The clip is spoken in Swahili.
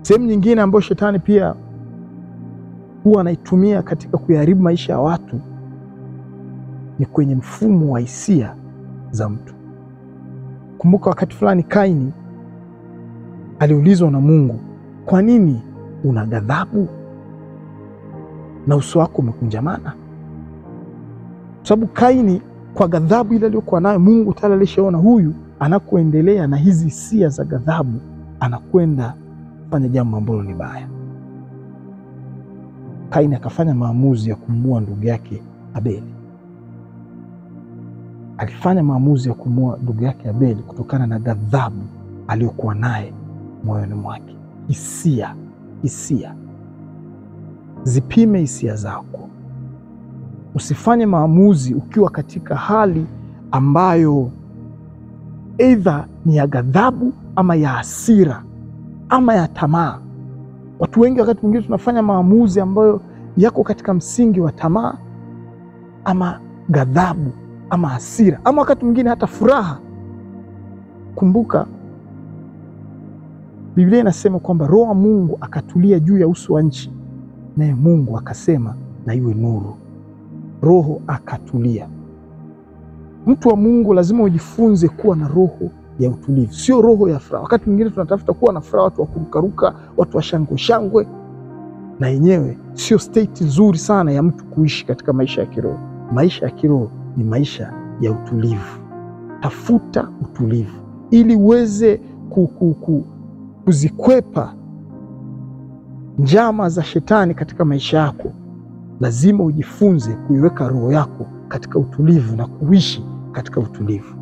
Sehemu nyingine ambayo shetani pia huwa anaitumia katika kuyaharibu maisha ya watu ni kwenye mfumo wa hisia za mtu. Kumbuka wakati fulani Kaini aliulizwa na Mungu, kwa nini una ghadhabu na uso wako umekunjamana? Sababu Kaini kwa ghadhabu ile aliyokuwa nayo, Mungu tayari alishaona huyu anakoendelea na hizi hisia za ghadhabu anakwenda kufanya jambo ambalo ni baya. Kaini akafanya maamuzi ya kumuua ndugu yake Abeli. Alifanya maamuzi ya kumuua ndugu yake Abeli kutokana na ghadhabu aliyokuwa naye moyoni mwake. Hisia. Zipime hisia zako. Usifanye maamuzi ukiwa katika hali ambayo either ni ya ghadhabu ama ya hasira ama ya tamaa. Watu wengi wakati mwingine tunafanya maamuzi ambayo yako katika msingi wa tamaa ama ghadhabu ama hasira ama wakati mwingine hata furaha. Kumbuka Biblia inasema kwamba Roho wa Mungu akatulia juu ya uso wa nchi, naye Mungu akasema na iwe nuru. Roho akatulia. Mtu wa Mungu lazima ujifunze kuwa na roho ya utulivu, sio roho ya furaha. Wakati mwingine tunatafuta kuwa na furaha, watu wa kurukaruka, watu wa shangwe, na yenyewe sio state nzuri sana ya mtu kuishi katika maisha ya kiroho. Maisha ya kiroho ni maisha ya utulivu. Tafuta utulivu ili uweze kuzikwepa njama za shetani katika maisha yako. Lazima ujifunze kuiweka roho yako katika utulivu na kuishi katika utulivu.